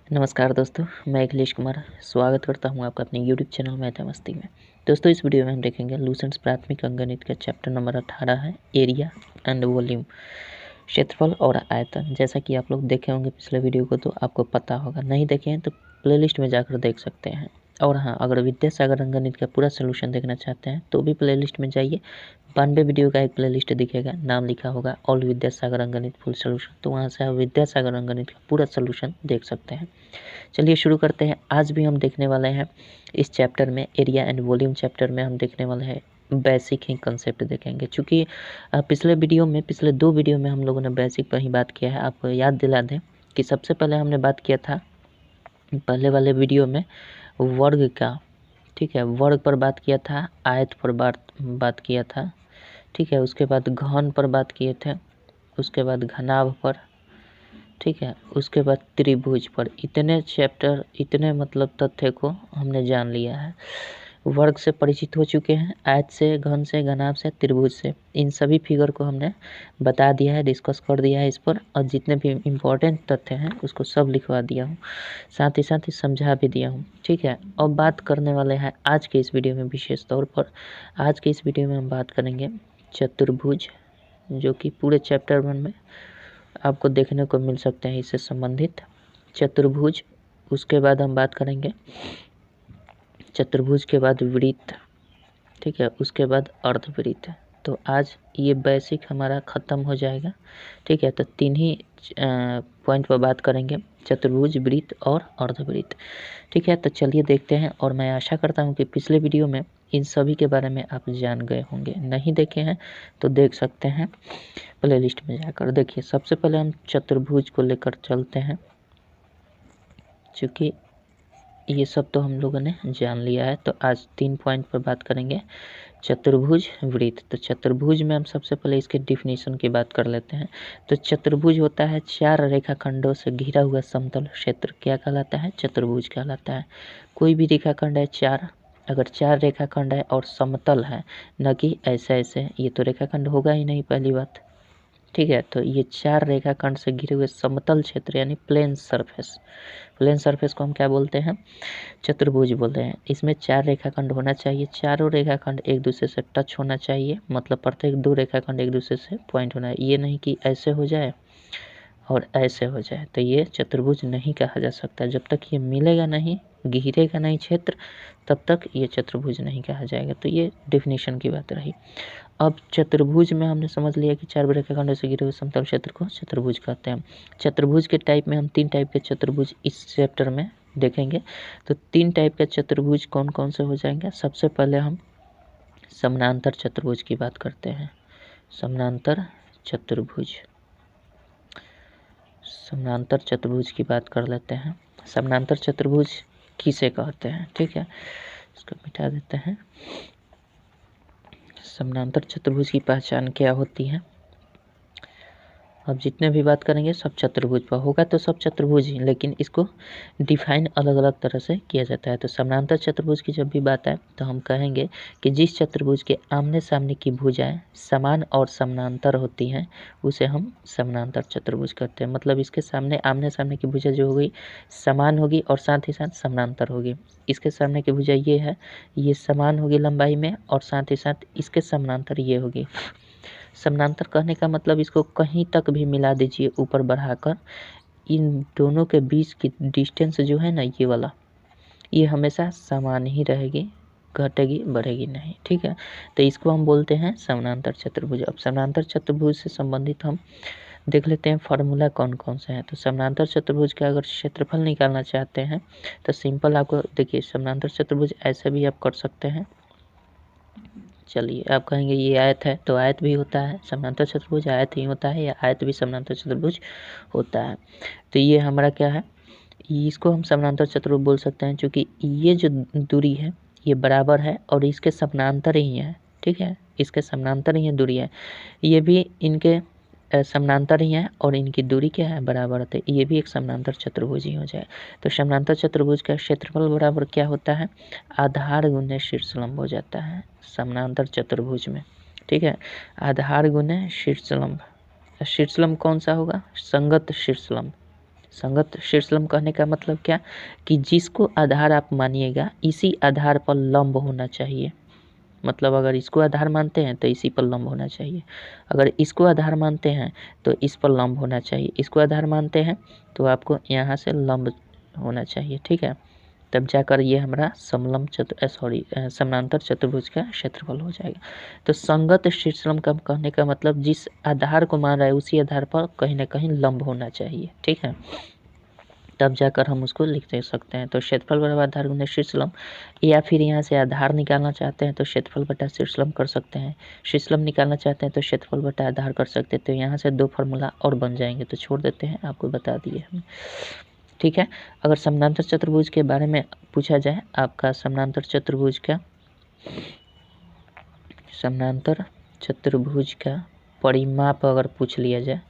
नमस्कार दोस्तों, मैं अखिलेश कुमार स्वागत करता हूं आपका अपने यूट्यूब चैनल मैथमस्ती में। दोस्तों, इस वीडियो में हम देखेंगे लूसेंट्स प्राथमिक अंकगणित का चैप्टर नंबर 18 है एरिया एंड वॉल्यूम, क्षेत्रफल और आयतन। जैसा कि आप लोग देखे होंगे पिछले वीडियो को तो आपको पता होगा, नहीं देखे हैं तो प्लेलिस्ट में जाकर देख सकते हैं। और हाँ, अगर विद्यासागर अंकगणित का पूरा सोल्यूशन देखना चाहते हैं तो भी प्लेलिस्ट में जाइए। 92 वीडियो का एक प्लेलिस्ट दिखेगा, नाम लिखा होगा ऑल विद्यासागर अंकगणित फुल सोल्यूशन, तो वहाँ से आप विद्यासागर अंकगणित का पूरा सोल्यूशन देख सकते हैं। चलिए शुरू करते हैं। आज भी हम देखने वाले हैं इस चैप्टर में एरिया एंड वॉल्यूम चैप्टर में हम देखने वाले हैं बेसिक ही कंसेप्ट देखेंगे। चूँकि पिछले 2 वीडियो में हम लोगों ने बेसिक पर ही बात किया है। आपको याद दिला दें कि सबसे पहले हमने बात किया था पहले वाले वीडियो में वर्ग का, ठीक है, वर्ग पर बात किया था, आयत पर बात किया था, ठीक है। उसके बाद घन पर बात किए थे, उसके बाद घनाभ पर, ठीक है, उसके बाद त्रिभुज पर। इतने मतलब तथ्य को हमने जान लिया है। वर्ग से परिचित हो चुके हैं, आयत से, घन से, घनाभ से, त्रिभुज से, इन सभी फिगर को हमने बता दिया है, डिस्कस कर दिया है इस पर। और जितने भी इम्पोर्टेंट तथ्य हैं उसको सब लिखवा दिया हूँ, साथ ही समझा भी दिया हूँ, ठीक है। अब बात करने वाले हैं आज के इस वीडियो में विशेष तौर पर। आज के इस वीडियो में हम बात करेंगे चतुर्भुज, जो कि पूरे चैप्टर 1 में आपको देखने को मिल सकते हैं इससे संबंधित चतुर्भुज। उसके बाद हम बात करेंगे चतुर्भुज के बाद वृत्त, ठीक है, उसके बाद अर्धवृत्त। तो आज ये बेसिक हमारा ख़त्म हो जाएगा, ठीक है। तो 3 ही पॉइंट पर बात करेंगे, चतुर्भुज, वृत्त और अर्धवृत्त, ठीक है। तो चलिए देखते हैं। और मैं आशा करता हूँ कि पिछले वीडियो में इन सभी के बारे में आप जान गए होंगे। नहीं देखे हैं तो देख सकते हैं प्लेलिस्ट में जाकर। देखिए, सबसे पहले हम चतुर्भुज को लेकर चलते हैं, क्योंकि ये सब तो हम लोगों ने जान लिया है। तो आज 3 पॉइंट पर बात करेंगे, चतुर्भुज, वृत्त। तो चतुर्भुज में हम सबसे पहले इसके डिफिनीशन की बात कर लेते हैं। तो चतुर्भुज होता है 4 रेखाखंडों से घिरा हुआ समतल क्षेत्र, क्या कहलाता है? चतुर्भुज कहलाता है। कोई भी रेखाखंड है 4, अगर 4 रेखाखंड है और समतल है, न कि ऐसे, ये तो रेखाखंड होगा ही नहीं, पहली बात, ठीक है। तो ये 4 रेखाखंड से घिरे हुए समतल क्षेत्र यानी प्लेन सरफेस को हम क्या बोलते हैं? चतुर्भुज बोलते हैं। इसमें 4 रेखाखंड होना चाहिए, चारों रेखाखंड एक दूसरे से टच होना चाहिए, मतलब प्रत्येक 2 रेखाखंड एक दूसरे से पॉइंट होना है। ये नहीं कि ऐसे हो जाए और ऐसे हो जाए, तो ये चतुर्भुज नहीं कहा जा सकता। जब तक ये मिलेगा नहीं, घिरेगा नहीं क्षेत्र, तब तक ये चतुर्भुज नहीं कहा जाएगा। तो ये डेफिनेशन की बात रही। अब चतुर्भुज में हमने समझ लिया कि 4 रेखाखंडों से घिरे हुए समतल क्षेत्र को चतुर्भुज कहते हैं। चतुर्भुज के टाइप में हम 3 टाइप के चतुर्भुज इस चैप्टर में देखेंगे। तो 3 टाइप के चतुर्भुज कौन कौन से हो जाएंगे? सबसे पहले हम समानांतर चतुर्भुज की बात करते हैं। समानांतर चतुर्भुज की बात कर लेते हैं। समानांतर चतुर्भुज किसे कहते हैं? ठीक है, इसको मिटा देते हैं। समानांतर चतुर्भुज की पहचान क्या होती है? अब जितने भी बात करेंगे सब चतुर्भुज पर होगा, तो सब चतुर्भुज ही, लेकिन इसको डिफाइन अलग अलग तरह से किया जाता है। तो समानांतर चतुर्भुज की जब भी बात आए तो हम कहेंगे कि जिस चतुर्भुज के आमने सामने की भुजाएं समान और समानांतर होती हैं उसे हम समानांतर चतुर्भुज कहते हैं। मतलब इसके सामने आमने सामने की भुजा जो होगी समान होगी और साथ ही साथ समानांतर होगी। इसके सामने की भुजा ये है, ये समान होगी लंबाई में और साथ ही साथ इसके समानांतर ये होगी। समानांतर कहने का मतलब इसको कहीं तक भी मिला दीजिए ऊपर बढ़ाकर, इन दोनों के बीच की डिस्टेंस जो है ना, ये वाला, ये हमेशा समान ही रहेगी, घटेगी बढ़ेगी नहीं, ठीक है। तो इसको हम बोलते हैं समानांतर चतुर्भुज। अब समानांतर चतुर्भुज से संबंधित हम देख लेते हैं फार्मूला कौन कौन से हैं। तो समानांतर चतुर्भुज का अगर क्षेत्रफल निकालना चाहते हैं तो सिंपल आपको देखिए, समानांतर चतुर्भुज ऐसे भी आप कर सकते हैं। चलिए, आप कहेंगे ये आयत है, तो आयत भी होता है समानांतर चतुर्भुज, आयत ही होता है, या आयत भी समानांतर चतुर्भुज होता है। तो ये हमारा क्या है, इसको हम समानांतर चतुर्भुज बोल सकते हैं, क्योंकि ये जो दूरी है ये बराबर है और इसके समानांतर ही है, ठीक है, इसके समानांतर ही है दूरी है, ये भी इनके समानांतर ही है और इनकी दूरी क्या है, बराबर है। ये भी एक समानांतर चतुर्भुज ही हो जाए। तो समानांतर चतुर्भुज का क्षेत्रफल बराबर क्या होता है? आधार गुने शीर्षलंब हो जाता है समानांतर चतुर्भुज में, ठीक है। आधार गुने शीर्षलंब, शीर्षलंब कौन सा होगा? संगत शीर्षलंब, संगत शीर्षलंब कहने का मतलब क्या, कि जिसको आधार आप मानिएगा इसी आधार पर लंब होना चाहिए। मतलब अगर इसको आधार मानते हैं तो इसी पर लंब होना चाहिए, अगर इसको आधार मानते हैं तो इस पर लंब होना चाहिए, इसको आधार मानते हैं तो आपको यहाँ से लंब होना चाहिए। ठीक है, तब जाकर ये हमारा समानांतर चतुर्भुज का क्षेत्रफल हो जाएगा। तो संगत शीर्षलंब का कहने का मतलब जिस आधार को मान रहा है उसी आधार पर कहीं ना कहीं लंब होना चाहिए। ठीक है, तब जाकर हम उसको लिख दे सकते हैं। तो क्षेत्रफल बराबर आधार गुना शीर्षलंब, या फिर यहाँ से आधार निकालना चाहते हैं तो क्षेत्रफल बटा शीर्षलंब कर सकते हैं, शीर्षलंब निकालना चाहते हैं तो क्षेत्रफल बटा आधार कर सकते हैं। तो यहाँ से 2 फार्मूला और बन जाएंगे, तो छोड़ देते हैं, आपको बता दिए हम। ठीक है, अगर समानांतर चतुर्भुज के बारे में पूछा जाए, आपका समानांतर चतुर्भुज का परिमाप अगर पूछ लिया जाए,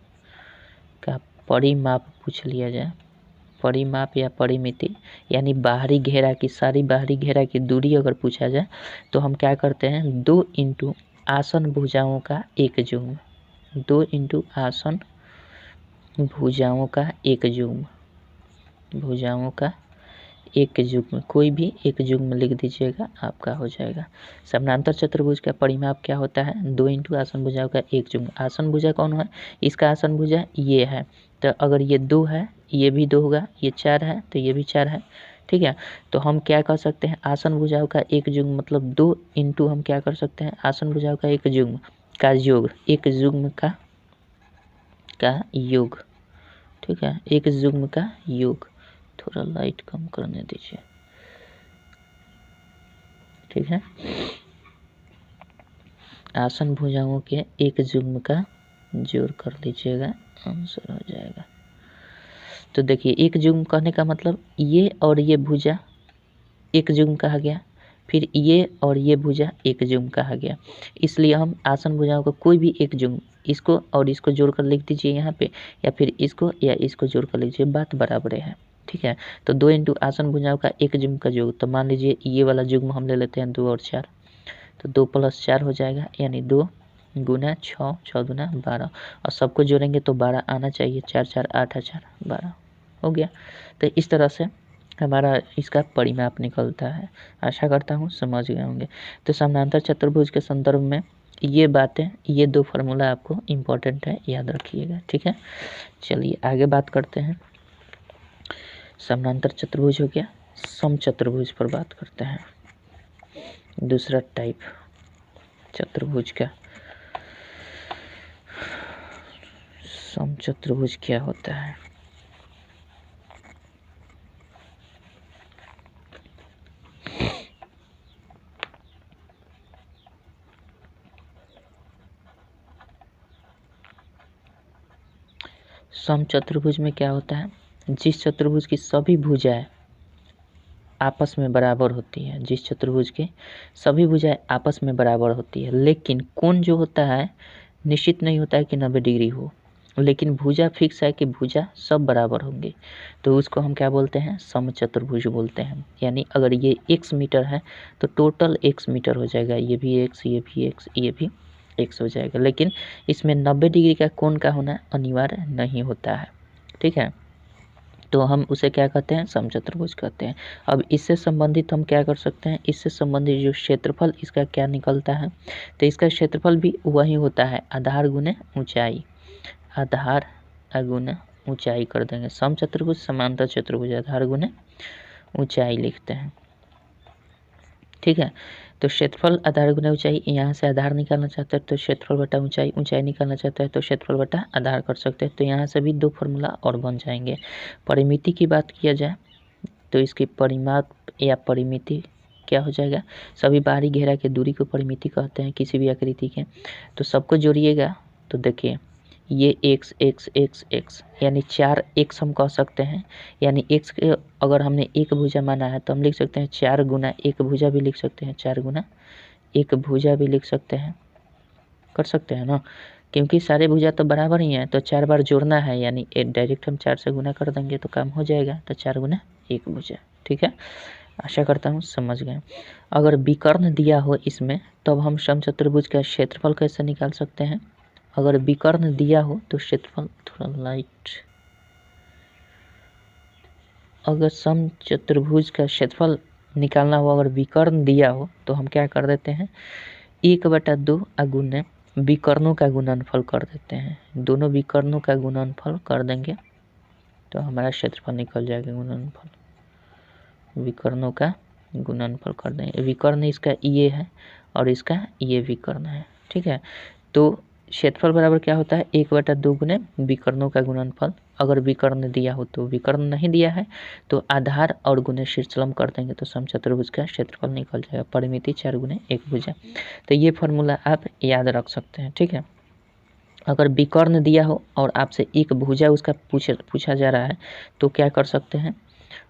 परिमाप या परिमिति, यानी बाहरी घेरा की सारी बाहरी घेरा की दूरी अगर पूछा जाए तो हम क्या करते हैं, 2 इंटू आसन भुजाओं का एक जुग्म, 2 इंटू आसन भुजाओं का एक जुग्म, कोई भी एक जुग्म लिख दीजिएगा, आपका हो जाएगा। समानांतर चतुर्भुज का परिमाप क्या होता है, 2 इंटू आसन भुजाओं का एक जुग्म। आसन भुजा कौन है, इसका आसन भुजा ये है, तो अगर ये 2 है ये भी 2 होगा, ये 4 है तो ये भी 4 है। ठीक है, तो हम क्या कर सकते हैं, आसन भुजाओं का एक जुग्म मतलब 2 इंटू हम क्या कर सकते हैं, आसन भुजाओं का एक जुग्म का योग, एक जुग्म का योग। ठीक है, एक जुग्म का योग, थोड़ा लाइट कम करने दीजिए। ठीक है, आसन भुजाओं के एक जुग्म का जोड़ कर लीजिएगा, आंसर हो जाएगा। तो देखिए, एक जुग्म कहने का मतलब ये और ये भुजा एक जुग्म कहा गया, फिर ये और ये भुजा एक जुग्म कहा गया, इसलिए हम आसन भुजाओं का कोई भी एक जुग्म, इसको और इसको जोड़कर लिख दीजिए यहाँ पे, या फिर इसको या इसको जोड़कर लीजिए, बात बराबर है। ठीक है, तो 2 इंटू आसन भुजाओं का एक जुग्म का योग, तो मान लीजिए ये वाला जुग्म हम ले लेते हैं 2 और 4, तो 2 + 4 हो जाएगा, यानी 2 गुना 6, 6 दूना 12, और सबको जोड़ेंगे तो 12 आना चाहिए, 4 4 8 4 12 हो गया। तो इस तरह से हमारा इसका परिमाप निकलता है। आशा करता हूँ समझ गए होंगे। तो समानांतर चतुर्भुज के संदर्भ में ये बातें, ये 2 फार्मूला आपको इम्पोर्टेंट है, याद रखिएगा। ठीक है, चलिए आगे बात करते हैं। समानांतर चतुर्भुज हो गया, समचतुर्भुज पर बात करते हैं। दूसरा टाइप चतुर्भुज का, समचतुर्भुज क्या होता है। समचतुर्भुज में क्या होता है, जिस चतुर्भुज की सभी भुजाएं आपस में बराबर होती है, जिस चतुर्भुज के सभी भुजाएं आपस में बराबर होती है, लेकिन कोण जो होता है निश्चित नहीं होता है कि 90 डिग्री हो, लेकिन भुजा फिक्स है कि भुजा सब बराबर होंगे, तो उसको हम क्या बोलते हैं, समचतुर्भुज बोलते हैं। यानी अगर ये x मीटर है तो टोटल x मीटर हो जाएगा, ये भी x, ये भी x, ये भी x हो जाएगा, लेकिन इसमें 90 डिग्री का कोण का होना अनिवार्य नहीं होता है। ठीक है, तो हम उसे क्या कहते हैं, समचतुर्भुज कहते हैं। अब इससे संबंधित हम क्या कर सकते हैं, इससे संबंधित जो क्षेत्रफल इसका क्या निकलता है, तो इसका क्षेत्रफल भी वही होता है, आधार गुने ऊंचाई, आधार गुने ऊंचाई कर देंगे। समचतुर्भुज समांतर चतुर्भुज आधार गुने ऊंचाई लिखते हैं। ठीक है, तो क्षेत्रफल आधार गुना ऊंचाई, यहाँ से आधार निकालना चाहते हैं तो क्षेत्रफल बटा ऊंचाई, ऊंचाई निकालना चाहते हैं तो क्षेत्रफल बटा आधार कर सकते हैं। तो यहाँ से भी 2 फार्मूला और बन जाएंगे। परिमिति की बात किया जाए तो इसकी परिमाप या परिमिति क्या हो जाएगा, सभी बाहरी घेरा के दूरी को परिमिति कहते हैं किसी भी आकृति के। तो सबको जोड़िएगा तो देखिए ये x x x x यानी 4x हम कह सकते हैं, यानी x के अगर हमने एक भुजा माना है तो हम लिख सकते हैं 4 गुना एक भुजा भी लिख सकते हैं, 4 गुना एक भुजा भी लिख सकते हैं, कर सकते हैं ना, क्योंकि सारे भुजा तो बराबर ही हैं, तो 4 बार जोड़ना है, यानी डायरेक्ट हम 4 से गुना कर देंगे तो काम हो जाएगा, तो 4 गुना एक भुजा। ठीक है, आशा करता हूँ समझ गए। अगर विकर्ण दिया हो इसमें तब हम समचतुर्भुज का क्षेत्रफल कैसे निकाल सकते हैं, अगर विकर्ण दिया हो तो क्षेत्रफल, थोड़ा लाइट अगर समचतुर्भुज का क्षेत्रफल निकालना हो, अगर विकर्ण दिया हो तो हम क्या कर देते हैं, 1/2 गुने विकर्णों का गुणनफल कर देते हैं। दोनों विकर्णों का गुणनफल कर देंगे तो हमारा क्षेत्रफल निकल जाएगा। गुणनफल विकर्णों का गुणनफल कर देंगे। विकर्ण इसका ये है और इसका ये विकर्ण है, ठीक है। तो क्षेत्रफल बराबर क्या होता है, 1/2 गुने विकर्णों का गुणनफल। अगर विकर्ण दिया हो तो, विकर्ण नहीं दिया है तो आधार और गुने शीर्षलम कर देंगे तो समचतुर्भुज का क्षेत्रफल निकल जाएगा। परिमिति 4 गुने 1 भुजा। तो ये फॉर्मूला आप याद रख सकते हैं, ठीक है। अगर विकर्ण दिया हो और आपसे एक भुजा उसका पूछा जा रहा है तो क्या कर सकते हैं,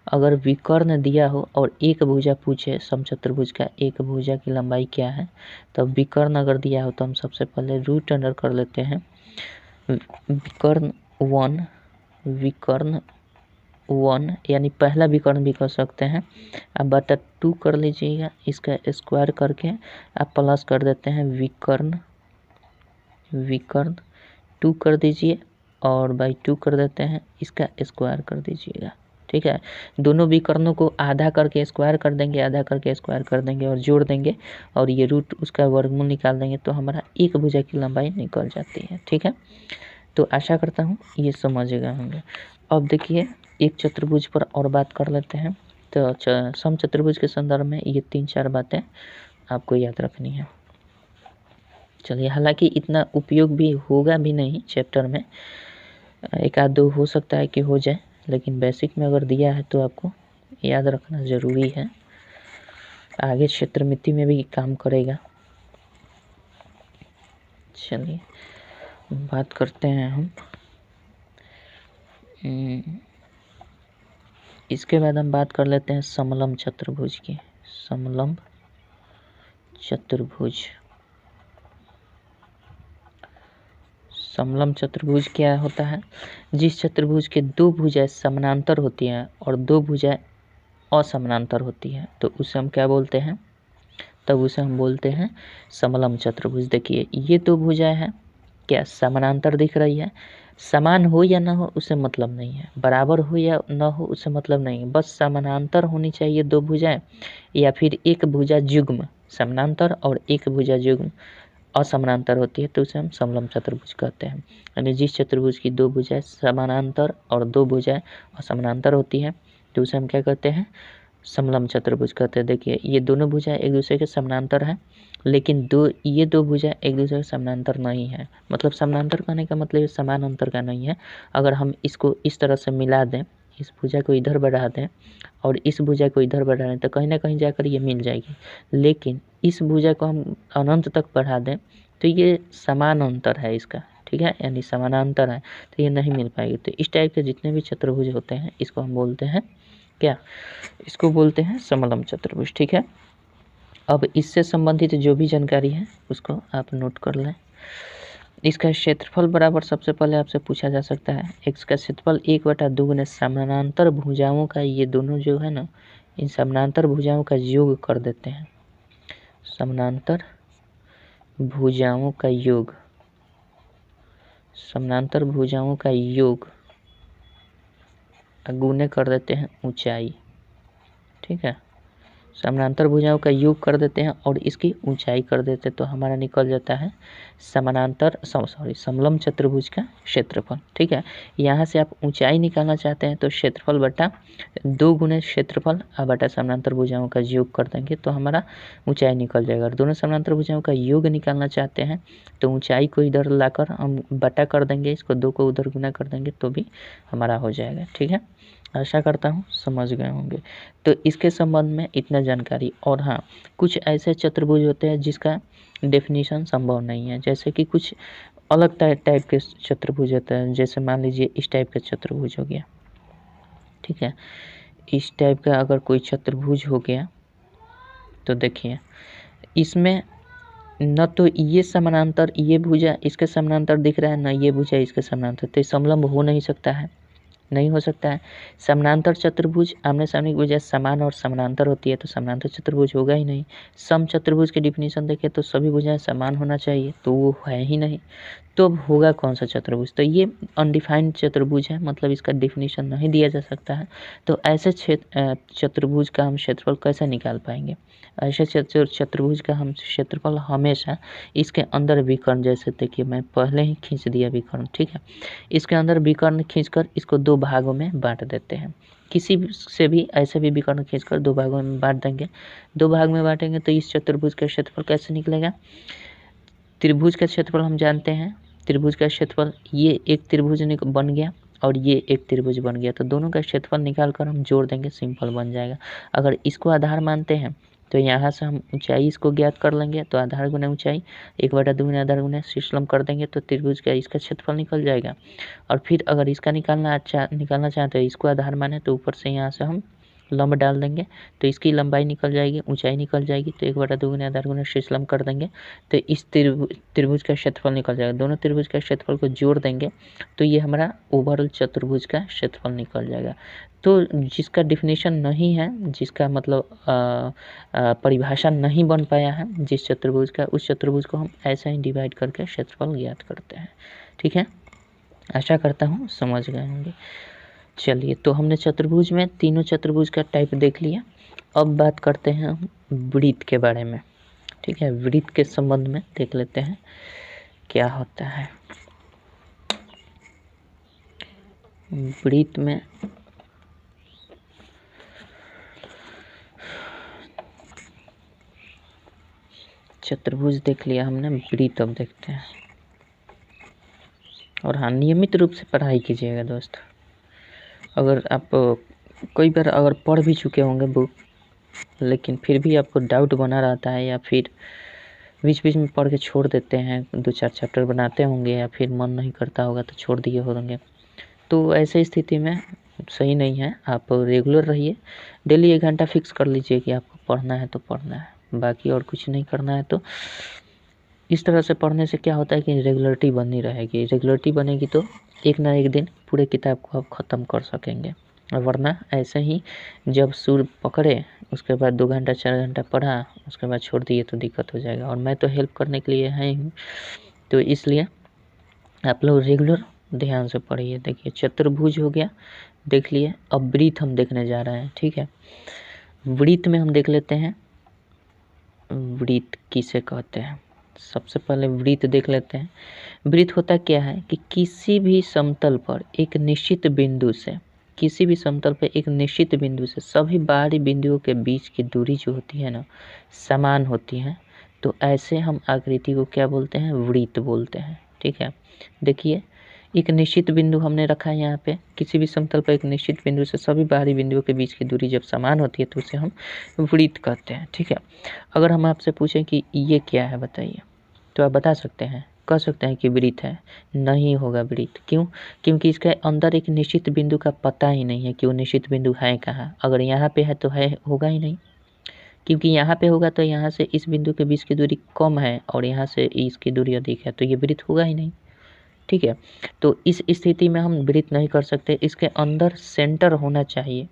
अगर विकर्ण दिया हो और एक भुजा पूछे समचतुर्भुज का, एक भुजा की लंबाई क्या है, तब विकर्ण अगर दिया हो तो हम सबसे पहले रूट अंडर कर लेते हैं। विकर्ण 1 यानी पहला विकर्ण भी कर सकते हैं, आप बटा 2 कर लीजिएगा। इसका स्क्वायर करके आप प्लस कर देते हैं विकर्ण 2 कर दीजिए और बाई 2 कर देते हैं, इसका स्क्वायर कर दीजिएगा, ठीक है। दोनों विकर्णों को आधा करके स्क्वायर कर देंगे, आधा करके स्क्वायर कर देंगे और जोड़ देंगे और ये रूट उसका वर्गमूल निकाल देंगे तो हमारा एक भुजा की लंबाई निकल जाती है, ठीक है। तो आशा करता हूँ ये समझ गए होंगे। अब देखिए एक चतुर्भुज पर और बात कर लेते हैं। तो समचतुर्भुज के संदर्भ में ये 3-4 बातें आपको याद रखनी है। चलिए, हालांकि इतना उपयोग भी होगा भी नहीं चैप्टर में, 1-2 हो सकता है कि हो जाए, लेकिन बेसिक में अगर दिया है तो आपको याद रखना ज़रूरी है, आगे क्षेत्रमिति में भी काम करेगा। चलिए बात करते हैं हम, इसके बाद हम बात कर लेते हैं समलंब चतुर्भुज की। समलंब चतुर्भुज, समलंब चतुर्भुज क्या होता है, जिस चतुर्भुज के 2 भुजाएं समानांतर होती हैं और 2 भुजाएं असमानांतर होती है तो उसे हम क्या बोलते हैं, तब उसे हम बोलते हैं समलंब चतुर्भुज। देखिए ये 2 भुजाएं हैं, क्या समानांतर दिख रही है, समान हो या ना हो उससे मतलब नहीं है, बराबर हो या ना हो उससे मतलब नहीं है, बस समानांतर होनी चाहिए 2 भुजाएं, या फिर एक भुजा युग्म समानांतर और एक भुजा युग्म असमानांतर होती है तो उसे हम समलंब चतुर्भुज कहते हैं। यानी जिस चतुर्भुज की 2 भुजाएं समानांतर और 2 भुजाएं असमानांतर होती है तो उसे हम क्या कहते हैं, समलंब चतुर्भुज कहते हैं। देखिए ये दोनों भुजाएं एक दूसरे के समानांतर है, लेकिन ये दो भुजाएं एक दूसरे के समानांतर नहीं है। मतलब समानांतर कहने का मतलब समान अंतर का नहीं है। अगर हम इसको इस तरह से मिला दें, इस भुजा को इधर बढ़ा दें और इस भुजा को इधर बढ़ा दें तो कहीं ना कहीं जाकर ये मिल जाएगी, लेकिन इस भुजा को हम अनंत तक बढ़ा दें तो ये समान अंतर है इसका, ठीक है, यानी समानांतर है तो ये नहीं मिल पाएगी। तो इस टाइप के जितने भी चतुर्भुज होते हैं इसको हम बोलते हैं क्या, इसको बोलते हैं समलंब चतुर्भुज, ठीक है। अब इससे संबंधित जो भी जानकारी है उसको आप नोट कर लें। इसका क्षेत्रफल बराबर सबसे पहले आपसे पूछा जा सकता है, x का क्षेत्रफल 1/2 गुने समानांतर भुजाओं का, ये दोनों जो है ना, इन समानांतर भुजाओं का योग कर देते हैं। समानांतर भुजाओं का योग, समानांतर भुजाओं का योग गुने कर देते हैं ऊंचाई, ठीक है। समानांतर भुजाओं का योग कर देते हैं और इसकी ऊंचाई कर देते हैं तो हमारा निकल जाता है समलंब चतुर्भुज का क्षेत्रफल, ठीक है। यहाँ से आप ऊंचाई निकालना चाहते हैं तो क्षेत्रफल बटा 2 गुने क्षेत्रफल बटा समानांतर भुजाओं का योग कर देंगे तो हमारा ऊंचाई निकल जाएगा। और दोनों समानांतर भुजाओं का योग निकालना चाहते हैं तो ऊंचाई को इधर लाकर हम बटा कर देंगे, इसको 2 को उधर गुना कर देंगे तो भी हमारा हो जाएगा, ठीक है। आशा करता हूँ समझ गए होंगे। तो इसके संबंध में इतना जानकारी। और हाँ, कुछ ऐसे चतुर्भुज होते हैं जिसका डेफिनेशन संभव नहीं है, जैसे कि कुछ अलग टाइप के चतुर्भुज होते हैं, जैसे मान लीजिए इस टाइप का चतुर्भुज हो गया, ठीक है। इस टाइप का अगर कोई चतुर्भुज हो गया तो देखिए इसमें न तो ये समानांतर, ये भुजा इसके समानांतर दिख रहा है, न ये भुजा इसके समानांतर, तो समलंब हो नहीं सकता है, नहीं हो सकता है। समानांतर चतुर्भुज आमने सामने की बजाय समान और समानांतर होती है, तो समानांतर चतुर्भुज होगा ही नहीं। सम चतुर्भुज की डिफिनीशन देखें तो सभी भुजाएं समान होना चाहिए, तो वो है ही नहीं। तो अब होगा कौन सा चतुर्भुज? तो ये अनडिफाइंड चतुर्भुज है, मतलब इसका डिफिनीशन नहीं दिया जा सकता है। तो ऐसे चतुर्भुज का हम क्षेत्रफल कैसे निकाल पाएंगे? ऐसे चतुर्भुज का हम क्षेत्रफल हमेशा इसके अंदर विकर्ण, जैसे देखिए मैं पहले ही खींच दिया विकर्ण, ठीक है। इसके अंदर विकर्ण खींचकर इसको दो भागों में बांट देते हैं। किसी से भी ऐसे भी विकर्ण खींचकर दो भागों में बांट देंगे। दो भाग में बांटेंगे तो इस चतुर्भुज का क्षेत्रफल कैसे निकलेगा? त्रिभुज का क्षेत्रफल हम जानते हैं, त्रिभुज का क्षेत्रफल, ये एक त्रिभुज बन गया और ये एक त्रिभुज बन गया, तो दोनों का क्षेत्रफल निकाल कर हम जोड़ देंगे, सिंपल बन जाएगा। अगर इसको आधार मानते हैं तो यहाँ से हम ऊंचाई इसको ज्ञात कर लेंगे, तो आधार गुना ऊंचाई 1/2 गुना आधार गुना सिस्लम कर देंगे, तो त्रिभुज का इसका क्षेत्रफल निकल जाएगा। और फिर अगर इसका निकालना चाहते हैं, इसको आधार माने, तो ऊपर से यहाँ से हम लंब डाल देंगे, तो इसकी लंबाई निकल जाएगी, ऊंचाई निकल जाएगी, तो 1/2 गुना आधार गुना सिस्लम कर देंगे, तो इस त्रिभुज का क्षेत्रफल निकल जाएगा। दोनों त्रिभुज का क्षेत्रफल को जोड़ देंगे तो ये हमारा ओवरऑल चतुर्भुज का क्षेत्रफल निकल जाएगा। तो जिसका डिफिनीशन नहीं है, जिसका मतलब परिभाषा नहीं बन पाया है जिस चतुर्भुज का, उस चतुर्भुज को हम ऐसा ही डिवाइड करके क्षेत्रफल ज्ञात करते हैं, ठीक है। आशा करता हूँ समझ गए होंगे। चलिए, तो हमने चतुर्भुज में तीनों चतुर्भुज का टाइप देख लिया। अब बात करते हैं हम वृत्त के बारे में, ठीक है। वृत्त के संबंध में देख लेते हैं क्या होता है। वृत्त में चतुर्भुज देख लिया हमने, वृत्त अब देखते हैं। और हाँ, नियमित रूप से पढ़ाई कीजिएगा दोस्त। अगर आप कई बार अगर पढ़ भी चुके होंगे बुक, लेकिन फिर भी आपको डाउट बना रहता है, या फिर बीच बीच में पढ़ के छोड़ देते हैं, 2-4 चैप्टर बनाते होंगे, या फिर मन नहीं करता होगा तो छोड़ दिए होंगे, तो ऐसे स्थिति में सही नहीं है। आप रेगुलर रहिए, डेली 1 घंटा फिक्स कर लीजिए कि आपको पढ़ना है तो पढ़ना है, बाकी और कुछ नहीं करना है। तो इस तरह से पढ़ने से क्या होता है कि रेगुलरिटी बनी रहेगी। रेगुलरिटी बनेगी तो एक ना एक दिन पूरे किताब को आप ख़त्म कर सकेंगे, वरना ऐसे ही जब सुर पकड़े उसके बाद 2 घंटा 4 घंटा पढ़ा, उसके बाद छोड़ दिए तो दिक्कत हो जाएगा। और मैं तो हेल्प करने के लिए है ही, तो इसलिए आप लोग रेगुलर ध्यान से पढ़िए। देखिए, चतुर्भुज हो गया, देख लिए। अब वृत्त हम देखने जा रहे हैं, ठीक है। वृत्त में हम देख लेते हैं वृत्त किसे कहते हैं। सबसे पहले वृत्त देख लेते हैं। वृत्त होता क्या है कि किसी भी समतल पर एक निश्चित बिंदु से, किसी भी समतल पर एक निश्चित बिंदु से सभी बाहरी बिंदुओं के बीच की दूरी जो होती है ना, समान होती है, तो ऐसे हम आकृति को क्या बोलते हैं? वृत्त बोलते हैं, ठीक है। देखिए, एक निश्चित बिंदु हमने रखा है यहाँ पे, किसी भी समतल पर एक निश्चित बिंदु से सभी बाहरी बिंदुओं के बीच की दूरी जब समान होती है तो उसे हम वृत्त कहते हैं, ठीक है। अगर हम आपसे पूछें कि ये क्या है बताइए, तो आप बता सकते हैं, कह सकते हैं कि वृत्त है? नहीं होगा वृत्त। क्यों? क्योंकि इसके अंदर एक निश्चित बिंदु का पता ही नहीं है कि वो निश्चित बिंदु है कहाँ। अगर यहाँ पे है तो है, होगा ही नहीं, क्योंकि यहाँ पे होगा तो यहाँ से इस बिंदु के बीच की दूरी कम है और यहाँ से इसकी दूरी अधिक है, तो ये वृत्त होगा ही नहीं, ठीक है। तो इस स्थिति में हम वृत्त नहीं कर सकते। इसके अंदर सेंटर होना चाहिए,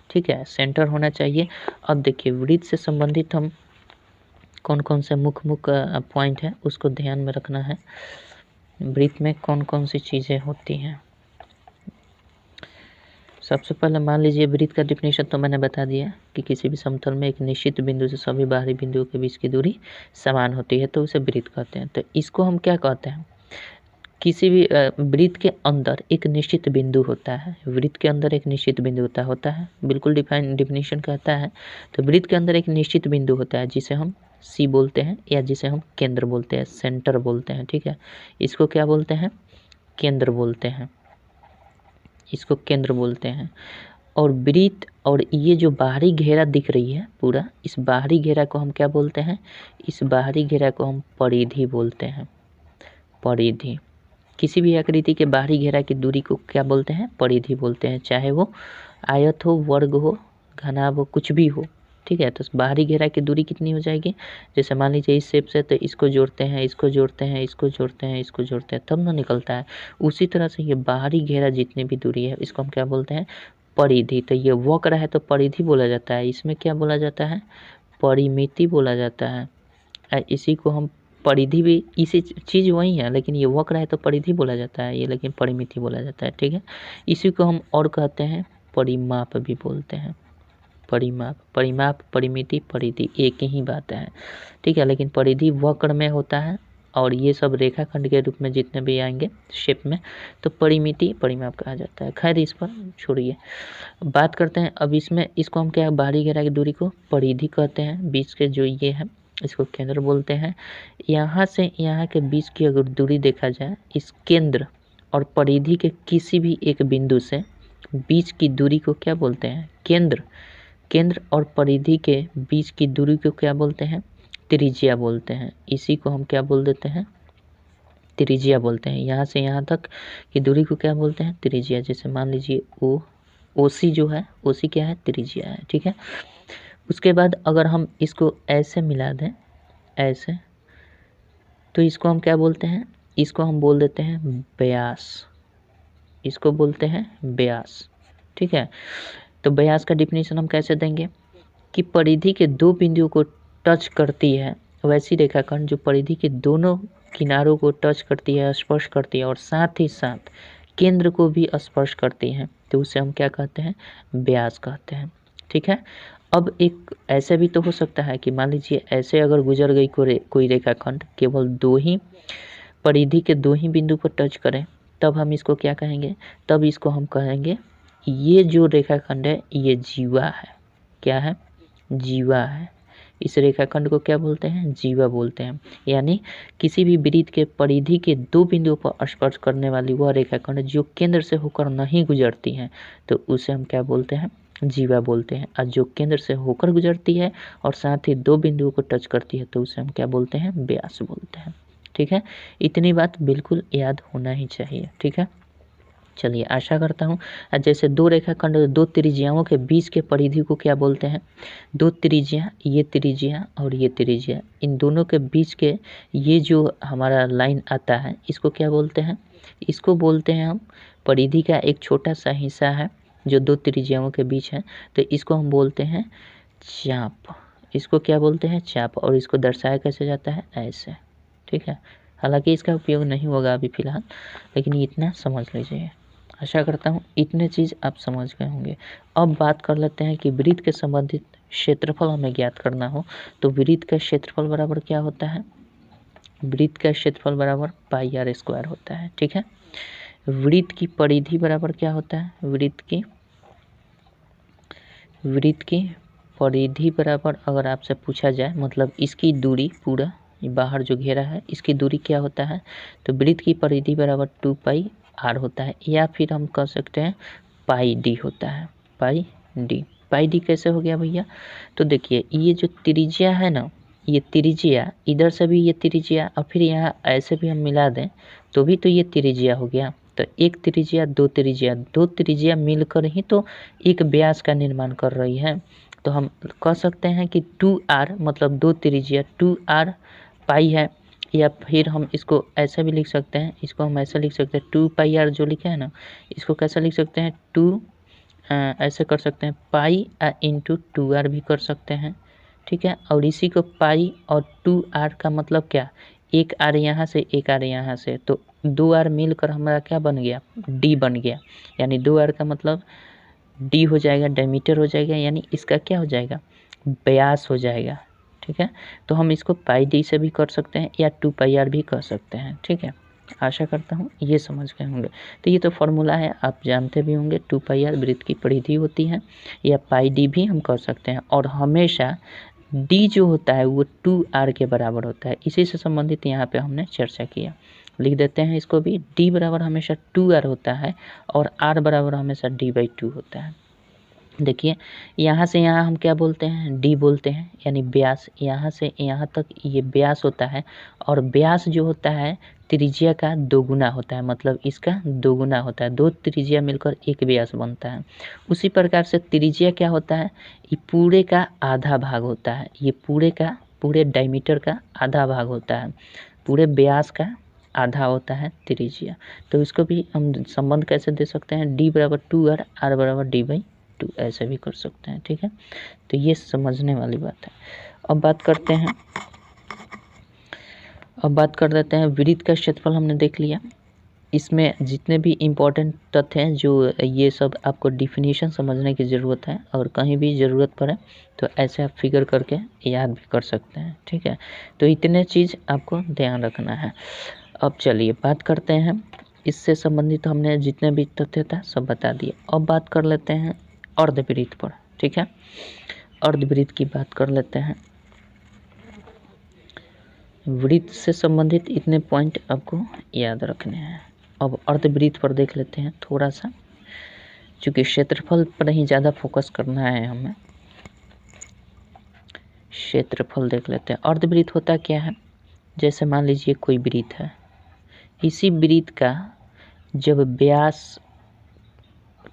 ठीक है, सेंटर होना चाहिए। अब देखिए, वृत्त से संबंधित हम कौन कौन से मुख्य पॉइंट है उसको ध्यान में रखना है। वृत्त में कौन कौन सी चीज़ें होती हैं। सबसे पहले मान लीजिए, वृत्त का डिफिनेशन तो मैंने बता दिया कि किसी भी समतल में एक निश्चित बिंदु से सभी बाहरी बिंदुओं के बीच की दूरी समान होती है, तो उसे वृत्त कहते हैं। तो इसको हम क्या कहते हैं? किसी भी वृत्त के अंदर एक निश्चित बिंदु होता है, वृत्त के अंदर एक निश्चित बिंदु होता है, बिल्कुल डिफिनेशन कहता है। तो वृत्त के अंदर एक निश्चित बिंदु होता है जिसे हम सी बोलते हैं, या जिसे हम केंद्र बोलते हैं, सेंटर बोलते हैं, ठीक है। इसको क्या बोलते हैं? केंद्र बोलते हैं, इसको केंद्र बोलते हैं। और वृत्त और ये जो बाहरी घेरा दिख रही है पूरा, इस बाहरी घेरा को हम क्या बोलते हैं? इस बाहरी घेरा को हम परिधि बोलते हैं, परिधि। किसी भी आकृति के बाहरी घेरा की दूरी को क्या बोलते हैं? परिधि बोलते हैं, चाहे वो आयत हो, वर्ग हो, घनाभ हो, कुछ भी हो, ठीक ठीक है। तो बाहरी घेरा की दूरी कितनी हो जाएगी, जैसे मान लीजिए इस शेप से, तो इसको जोड़ते हैं, इसको जोड़ते हैं, इसको जोड़ते हैं, इसको जोड़ते हैं, तब ना निकलता है। उसी तरह से ये बाहरी घेरा जितनी भी दूरी है इसको हम क्या बोलते हैं, परिधि। तो ये वक्र है तो परिधि बोला जाता है, इसमें क्या बोला जाता है, परिमिति बोला जाता है। इसी को हम परिधि भी, इसी चीज़ वही है, लेकिन ये वक्र है तो परिधि बोला जाता है, ये लेकिन परिमिति बोला जाता है, ठीक है। इसी को हम और कहते हैं परिमाप भी बोलते हैं, परिमाप। परिमाप, परिमिति, परिधि एक ही बात है, ठीक है। लेकिन परिधि वक्र में होता है और ये सब रेखाखंड के रूप में जितने भी आएंगे शेप में, तो परिमिति परिमाप कहा जाता है। खैर इस पर छोड़िए, बात करते हैं अब इसमें, इसको हम क्या, बाहरी घेरा की दूरी को परिधि कहते हैं, बीच के जो ये है इसको केंद्र बोलते हैं। यहाँ से यहाँ के बीच की अगर दूरी देखा जाए, इस केंद्र और परिधि के किसी भी एक बिंदु से बीच की दूरी को क्या बोलते हैं, केंद्र। केंद्र और परिधि के बीच की दूरी को क्या बोलते हैं, त्रिज्या बोलते हैं। इसी को हम क्या बोल देते हैं, त्रिज्या बोलते हैं। यहाँ से यहाँ तक की दूरी को क्या बोलते हैं, त्रिज्या। जैसे मान लीजिए ओसी जो है, ओसी क्या है, त्रिज्या है, ठीक है। उसके बाद अगर हम इसको ऐसे मिला दें, ऐसे, तो इसको हम क्या बोलते हैं, इसको हम बोल देते हैं व्यास, इसको बोलते हैं व्यास, ठीक है। तो व्यास का डिफिनीशन हम कैसे देंगे कि परिधि के दो बिंदुओं को टच करती है वैसी रेखाखंड जो परिधि के दोनों किनारों को टच करती है, स्पर्श करती है और साथ ही साथ केंद्र को भी स्पर्श करती है, तो उसे हम क्या कहते हैं, व्यास कहते हैं, ठीक है। अब एक ऐसे भी तो हो सकता है कि मान लीजिए ऐसे अगर गुजर गई कोई रेखाखंड, केवल दो ही परिधि के दो ही बिंदु पर टच करें, तब हम इसको क्या कहेंगे, तब इसको हम कहेंगे ये जो रेखाखंड है ये जीवा है। क्या है, जीवा है। इस रेखाखंड को क्या बोलते हैं, जीवा बोलते हैं। यानी किसी भी वृत्त के परिधि के दो बिंदुओं पर स्पर्श करने वाली वह रेखाखंड जो केंद्र से होकर नहीं गुजरती है, तो उसे हम क्या बोलते हैं, जीवा बोलते हैं। और जो केंद्र से होकर गुजरती है और साथ ही दो बिंदुओं को टच करती है, तो उसे हम क्या बोलते हैं, व्यास बोलते हैं, ठीक है। इतनी बात बिल्कुल याद होना ही चाहिए, ठीक है। चलिए, आशा करता हूँ। जैसे दो रेखाखंड, दो त्रिज्याओं के बीच के परिधि को क्या बोलते हैं, दो त्रिज्या, ये त्रिज्या और ये त्रिज्या, इन दोनों के बीच के ये जो हमारा लाइन आता है इसको क्या बोलते हैं, इसको बोलते हैं हम, परिधि का एक छोटा सा हिस्सा है जो दो त्रिज्याओं के बीच है, तो इसको हम बोलते हैं चाप। इसको क्या बोलते हैं, चाप। और इसको दर्शाया कैसे जाता है, ऐसे, ठीक है। हालांकि इसका उपयोग नहीं होगा अभी फिलहाल, लेकिन इतना समझ लीजिए। आशा करता हूँ इतने चीज़ आप समझ गए होंगे। अब बात कर लेते हैं कि वृत्त के संबंधित क्षेत्रफल हमें ज्ञात करना हो, तो वृत्त का क्षेत्रफल बराबर क्या होता है, वृत्त का क्षेत्रफल बराबर पाई आर स्क्वायर होता है, ठीक है। वृत्त की परिधि बराबर क्या होता है, वृत्त की परिधि बराबर, अगर आपसे पूछा जाए, मतलब इसकी दूरी, पूरा बाहर जो घेरा है इसकी दूरी क्या होता है, तो वृत्त की परिधि बराबर 2 पाई आर होता है, या फिर हम कह सकते हैं पाई डी होता है, पाई डी। पाई डी कैसे हो गया भैया, तो देखिए ये जो त्रिज्या है ना, ये त्रिज्या, इधर से भी ये त्रिज्या और फिर यहाँ ऐसे भी हम मिला दें तो भी तो ये त्रिज्या हो गया। तो एक त्रिज्या, दो त्रिज्या, दो त्रिज्या मिलकर ही तो एक व्यास का निर्माण कर रही है। तो हम कह सकते हैं कि 2r मतलब दो त्रिज्या 2r पाई है, या फिर हम इसको ऐसा भी लिख सकते हैं, इसको हम ऐसा लिख सकते हैं 2 पाई आर जो लिखे हैं ना, इसको कैसा लिख सकते हैं, 2 ऐसे कर सकते हैं, पाई इंटू 2r भी कर सकते हैं, ठीक है। और इसी को पाई और 2r का मतलब क्या, एक आर यहाँ से एक आर यहाँ से, तो 2r मिलकर हमारा क्या बन गया, d बन गया। यानी 2r का मतलब d हो जाएगा, डायमीटर हो जाएगा, यानी इसका क्या हो जाएगा, व्यास हो जाएगा, ठीक है। तो हम इसको पाई डी से भी कर सकते हैं या 2 पाई आर भी कर सकते हैं, ठीक है। आशा करता हूँ ये समझ गए होंगे। तो ये तो फॉर्मूला है, आप जानते भी होंगे, 2 पाई आर वृत्त की परिधि होती है, या पाई डी भी हम कर सकते हैं। और हमेशा डी जो होता है वो 2r के बराबर होता है, इसी से संबंधित यहाँ पे हमने चर्चा किया। लिख देते हैं इसको भी, d बराबर हमेशा 2r होता है और r बराबर हमेशा d/2 होता है। देखिए यहाँ से यहाँ हम क्या बोलते हैं, d बोलते हैं, यानी व्यास। यहाँ से यहाँ तक ये व्यास होता है, और व्यास जो होता है त्रिज्या का दोगुना होता है, मतलब इसका दोगुना होता है। 2 त्रिज्या मिलकर एक व्यास बनता है। उसी प्रकार से त्रिज्या क्या होता है, ये पूरे का आधा भाग होता है। ये पूरे डायमीटर का आधा भाग होता है, पूरे व्यास का आधा होता है त्रिज्या। तो इसको भी हम संबंध कैसे दे सकते हैं, d बराबर 2r, r बराबर d/2, ऐसे भी कर सकते हैं। ठीक है, तो ये समझने वाली बात है। अब बात कर देते हैं वृत्त का क्षेत्रफल। हमने देख लिया, इसमें जितने भी इम्पोर्टेंट तथ्य हैं, जो ये सब आपको डिफिनीशन समझने की ज़रूरत है, और कहीं भी ज़रूरत पड़े तो ऐसे आप फिगर करके याद भी कर सकते हैं। ठीक है, तो इतने चीज़ आपको ध्यान रखना है। अब चलिए बात करते हैं, इससे संबंधित हमने जितने भी तथ्य था सब बता दिए। अब बात कर लेते हैं अर्धवृत्त पर। ठीक है, अर्धवृत्त की बात कर लेते हैं। वृत्त से संबंधित इतने पॉइंट आपको याद रखने हैं। अब अर्धवृत्त पर देख लेते हैं थोड़ा सा, क्योंकि क्षेत्रफल पर ही ज़्यादा फोकस करना है हमें। क्षेत्रफल देख लेते हैं। अर्धवृत्त होता क्या है, जैसे मान लीजिए कोई वृत्त है, इसी वृत्त का जब व्यास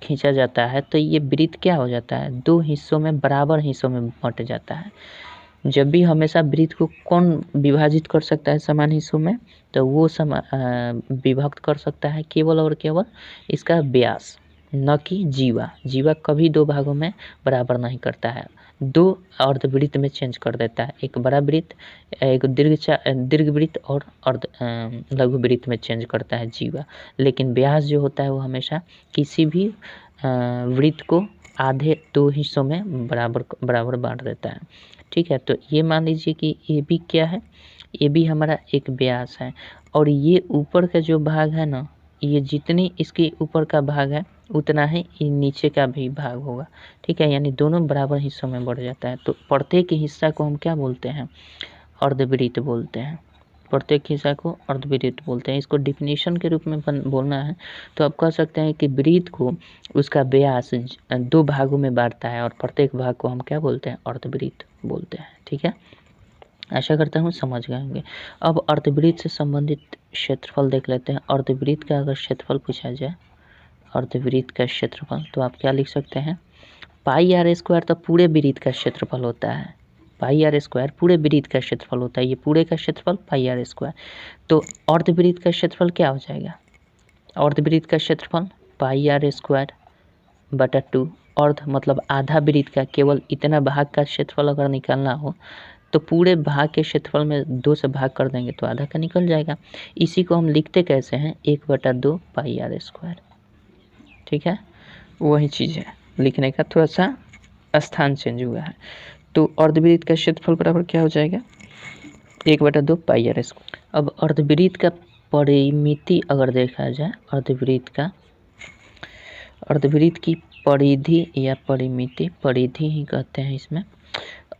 खींचा जाता है तो ये वृत्त क्या हो जाता है, 2 हिस्सों में, बराबर हिस्सों में बंट जाता है। जब भी हमेशा वृत्त को कौन विभाजित कर सकता है समान हिस्सों में, तो वो विभक्त कर सकता है केवल और केवल इसका व्यास, न कि जीवा। जीवा कभी 2 भागों में बराबर नहीं करता है, 2 अर्धवृत्त में चेंज कर देता है। एक बड़ा वृत्त, एक दीर्घ वृत्त और लघु वृत्त में चेंज करता है जीवा। लेकिन व्यास जो होता है वो हमेशा किसी भी वृत्त को आधे 2 हिस्सों में बराबर बांट देता है। ठीक है, तो ये मान लीजिए कि ये भी क्या है, ये भी हमारा एक व्यास है, और ये ऊपर का जो भाग है ना, ये जितनी इसके ऊपर का भाग है उतना ही नीचे का भी भाग होगा। ठीक है, यानी दोनों बराबर हिस्सों में बढ़ जाता है। तो प्रत्येक हिस्सा को हम क्या बोलते हैं, अर्धवृत्त बोलते हैं। प्रत्येक हिस्सा को अर्धवृत्त बोलते हैं। इसको डिफिनीशन के रूप में बोलना है तो आप कह सकते हैं कि वृत्त को उसका व्यास 2 भागों में बांटता है, और प्रत्येक भाग को हम क्या बोलते हैं, अर्धवृत्त बोलते हैं। ठीक है, आशा करता हूँ समझ गए होंगे। अब अर्धवृत्त से संबंधित क्षेत्रफल देख लेते हैं। अर्धवृत्त का अगर क्षेत्रफल पूछा जाए, अर्धवृत्त का क्षेत्रफल, तो आप क्या लिख सकते हैं, πr² तो पूरे वृत्त का क्षेत्रफल होता है। πr² पूरे वृत्त का क्षेत्रफल होता है, ये पूरे का क्षेत्रफल πr²। तो अर्धवृत्त का क्षेत्रफल क्या हो जाएगा, अर्धवृत्त का क्षेत्रफल πr²/2। अर्ध मतलब आधा वृत्त का, केवल इतना भाग का क्षेत्रफल अगर निकालना हो तो पूरे भाग के क्षेत्रफल में 2 से भाग कर देंगे तो आधा का निकल जाएगा। इसी को हम लिखते कैसे हैं, 1/2 πr²। ठीक है, वही चीज़ है, लिखने का थोड़ा सा स्थान चेंज हुआ है। तो अर्धवृत्त का क्षेत्रफल बराबर क्या हो जाएगा, 1/2 πr²। अब अर्धवृत्त का परिमिति अगर देखा जाए, अर्धवृत्त की परिधि या परिधि ही कहते हैं इसमें।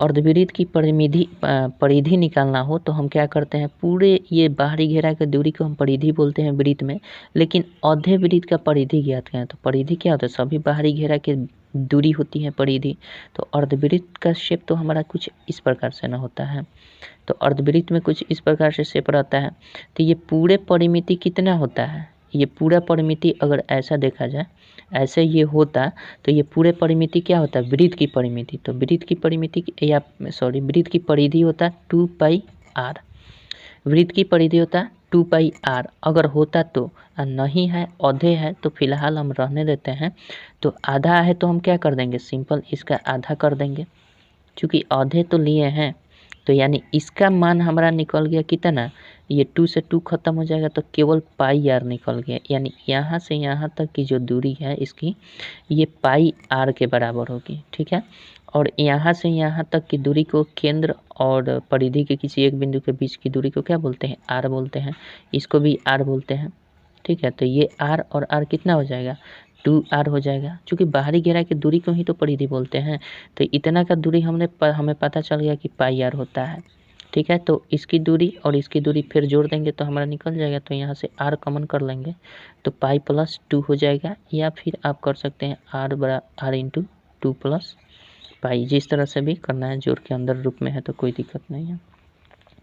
अर्धवृत्त की परिधि निकालना हो तो हम क्या करते हैं, पूरे ये बाहरी घेरा की दूरी को हम परिधि बोलते हैं वृत्त में, लेकिन आधे वृत्त का परिधि ज्ञात करें तो परिधि क्या होता है, सभी बाहरी घेरा की दूरी होती है परिधि। तो अर्धवृत्त का शेप तो हमारा कुछ इस प्रकार से ना होता है, तो अर्धवृत्त में कुछ इस प्रकार से शेप रहता है। तो ये पूरे परिमिति कितना होता है, ये पूरा परिमिति अगर ऐसा देखा जाए, ऐसे ये होता तो ये पूरे परिमिति क्या होता है, वृत्त की परिमिति। तो वृत्त की परिमिति या वृत्त की परिधि होता है 2πr, वृत्त की परिधि होता है 2πr अगर होता तो, नहीं है आधे है तो फिलहाल हम रहने देते हैं। तो आधा है तो हम क्या कर देंगे, सिंपल इसका आधा कर देंगे, क्योंकि आधे तो लिए हैं। तो यानी इसका मान हमारा निकल गया कितना, ये 2 से 2 खत्म हो जाएगा तो केवल πr निकल गया। यानी यहाँ से यहाँ तक की जो दूरी है इसकी, ये πr के बराबर होगी। ठीक है, और यहाँ से यहाँ तक की दूरी को केंद्र और परिधि के किसी एक बिंदु के बीच की दूरी को क्या बोलते हैं, r बोलते हैं। इसको भी r बोलते हैं। ठीक है, तो ये r और r कितना हो जाएगा, 2r हो जाएगा, क्योंकि बाहरी घेरा की दूरी को ही तो परिधि बोलते हैं। तो इतना का दूरी हमें पता चल गया कि πr होता है। ठीक है, तो इसकी दूरी और इसकी दूरी फिर जोड़ देंगे तो हमारा निकल जाएगा। तो यहाँ से r कॉमन कर लेंगे तो π+2 हो जाएगा, या फिर आप कर सकते हैं r × 2 + π, जिस तरह से भी करना है, जोड़ के अंदर रूप में है तो कोई दिक्कत नहीं है।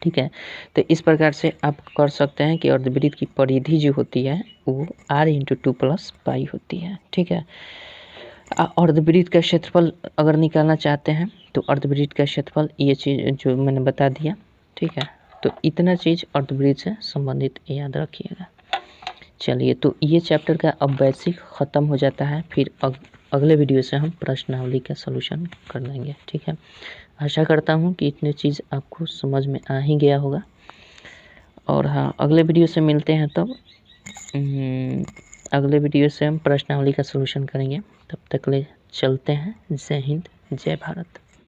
ठीक है। तो इस प्रकार से आप कर सकते हैं कि अर्धवृत्त की परिधि जो होती है वो r/2 + होती है। ठीक है। अर्धवृत्त का क्षेत्रफल अगर निकालना चाहते हैं तो अर्धवृत्त का क्षेत्रफल ये चीज़ जो मैंने बता दिया। ठीक है। तो इतना चीज़ अर्धवृत्त से संबंधित याद रखिएगा। चलिए, तो ये चैप्टर का अब बेसिक ख़त्म हो जाता है। फिर अगले वीडियो से हम प्रश्नावली का सलूशन कर देंगे। ठीक है। आशा करता हूँ कि इतने चीज़ आपको समझ में आ ही गया होगा। और हाँ, अगले वीडियो से मिलते हैं तब। अगले वीडियो से हम प्रश्नावली का सलूशन करेंगे। तब तक ले चलते हैं। जय हिंद, जय भारत।